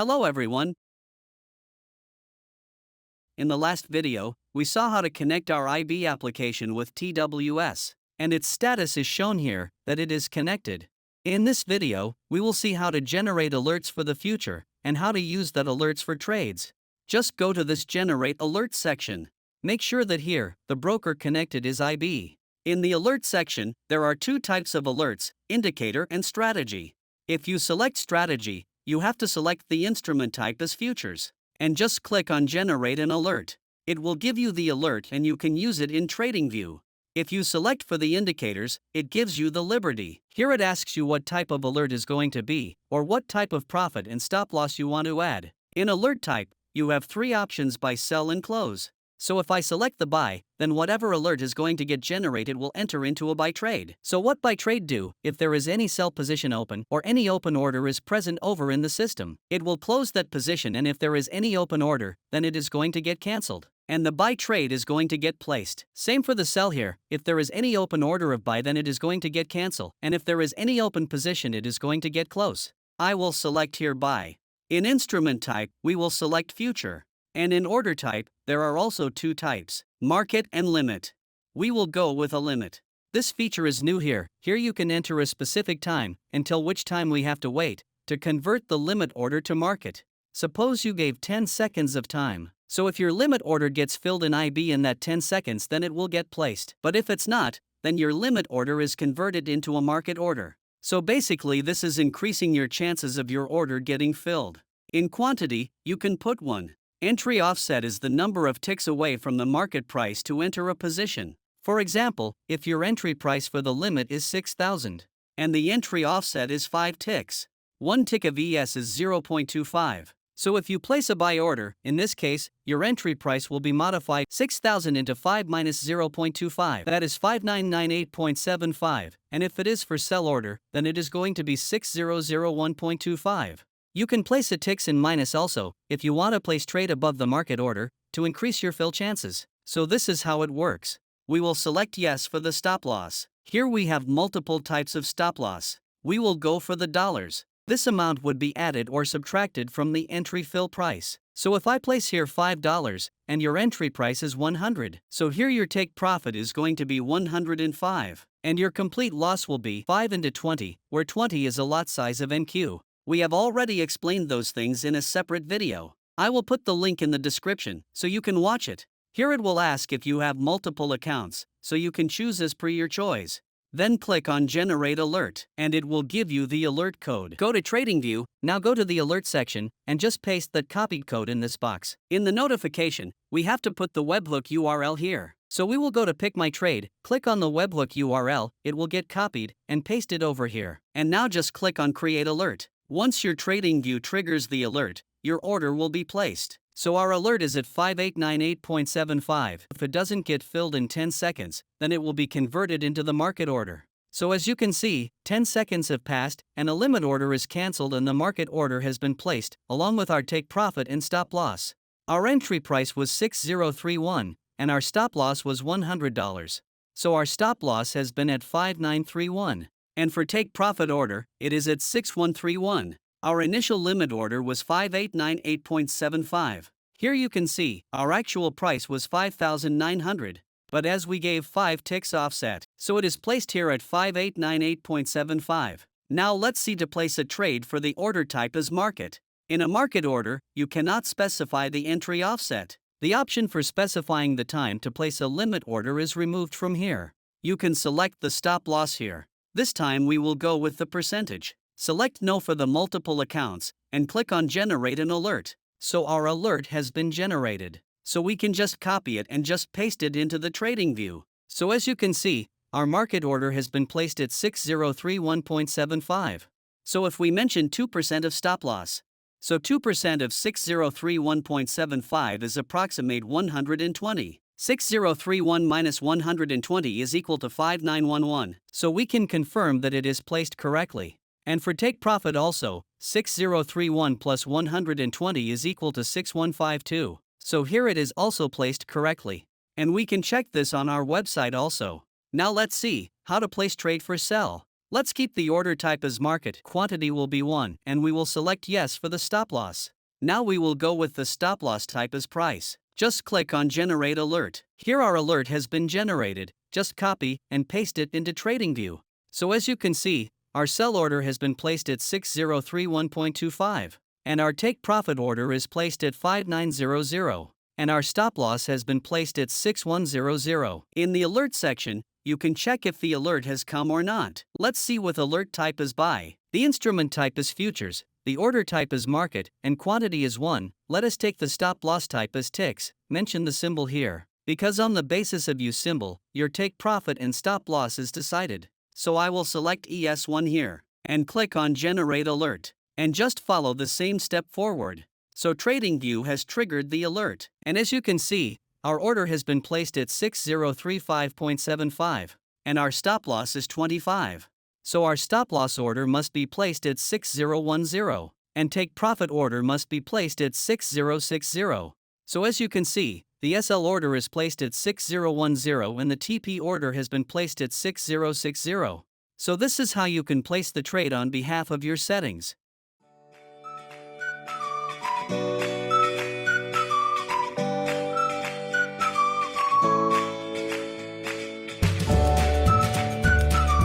Hello everyone. In the last video, we saw how to connect our IB application with TWS, and its status is shown here, that it is connected. In this video, we will see how to generate alerts for the future, and how to use that alerts for trades. Just go to this Generate Alert section. Make sure that here, the broker connected is IB. In the Alert section, there are two types of alerts, Indicator and Strategy. If you select Strategy, you have to select the instrument type as Futures, and just click on Generate an Alert. It will give you the alert and you can use it in TradingView. If you select for the indicators, it gives you the Liberty. Here it asks you what type of alert is going to be, or what type of profit and stop loss you want to add. In alert type, you have three options: buy, sell, and close. So if I select the buy, then whatever alert is going to get generated will enter into a buy trade. So what buy trade do? If there is any sell position open or any open order is present over in the system, it will close that position, and if there is any open order, then it is going to get cancelled, and the buy trade is going to get placed. Same for the sell here. If there is any open order of buy, then it is going to get cancel, and if there is any open position, it is going to get close. I will select here buy. In instrument type, we will select future. And in order type, there are also two types, market and limit. We will go with a limit. This feature is new here. Here you can enter a specific time, until which time we have to wait, to convert the limit order to market. Suppose you gave 10 seconds of time. So if your limit order gets filled in IB in that 10 seconds, then it will get placed. But if it's not, then your limit order is converted into a market order. So basically this is increasing your chances of your order getting filled. In quantity, you can put 1. Entry offset is the number of ticks away from the market price to enter a position. For example, if your entry price for the limit is 6,000, and the entry offset is 5 ticks, 1 tick of ES is 0.25. So if you place a buy order, in this case, your entry price will be modified 6,000 into 5 minus 0.25. That is 5998.75. And if it is for sell order, then it is going to be 6001.25. You can place a ticks in minus also, if you want to place trade above the market order, to increase your fill chances. So this is how it works. We will select yes for the stop loss. Here we have multiple types of stop loss. We will go for the dollars. This amount would be added or subtracted from the entry fill price. So if I place here $5, and your entry price is 100, so here your take profit is going to be 105, and your complete loss will be 5 into 20, where 20 is a lot size of NQ. We have already explained those things in a separate video. I will put the link in the description, so you can watch it. Here it will ask if you have multiple accounts, so you can choose as per your choice. Then click on Generate Alert, and it will give you the alert code. Go to TradingView, now go to the alert section, and just paste that copied code in this box. In the notification, we have to put the Webhook URL here. So we will go to PickMyTrade, click on the Webhook URL, it will get copied, and paste it over here. And now just click on Create Alert. Once your TradingView triggers the alert, your order will be placed. So our alert is at 5898.75. If it doesn't get filled in 10 seconds, then it will be converted into the market order. So as you can see, 10 seconds have passed, and a limit order is cancelled and the market order has been placed, along with our take profit and stop loss. Our entry price was 6031, and our stop loss was $100. So our stop loss has been at 5931. And for take profit order, it is at 6131. Our initial limit order was 5898.75. Here you can see, our actual price was 5,900. But as we gave 5 ticks offset, so it is placed here at 5898.75. Now let's see to place a trade for the order type as market. In a market order, you cannot specify the entry offset. The option for specifying the time to place a limit order is removed from here. You can select the stop loss here. This time we will go with the percentage. Select no for the multiple accounts, and click on Generate an Alert. So our alert has been generated. So we can just copy it and just paste it into the TradingView. So as you can see, our market order has been placed at 6031.75. So if we mention 2% of stop loss, so 2% of 6031.75 is approximate 120. 6031 minus 120 is equal to 5911, so we can confirm that it is placed correctly. And for take profit also, 6031 plus 120 is equal to 6152, so here it is also placed correctly. And we can check this on our website also. Now let's see how to place trade for sell. Let's keep the order type as market, quantity will be 1, and we will select yes for the stop loss. Now we will go with the stop loss type as price. Just click on Generate Alert. Here our alert has been generated. Just copy and paste it into TradingView. So as you can see, our sell order has been placed at 6031.25, and our take profit order is placed at 5900, and our stop loss has been placed at 6100. In the alert section, you can check if the alert has come or not. Let's see with alert type as buy. The instrument type is futures, the order type is market, and quantity is 1. Let us take the stop loss type as ticks. Mention the symbol here, because on the basis of use symbol, your take profit and stop loss is decided. So I will select ES1 here, and click on Generate Alert, and just follow the same step forward. So TradingView has triggered the alert, and as you can see, our order has been placed at 6035.75, and our stop loss is 25. So our stop loss order must be placed at 6010, and take profit order must be placed at 6060. So as you can see, the SL order is placed at 6010 and the TP order has been placed at 6060. So this is how you can place the trade on behalf of your settings.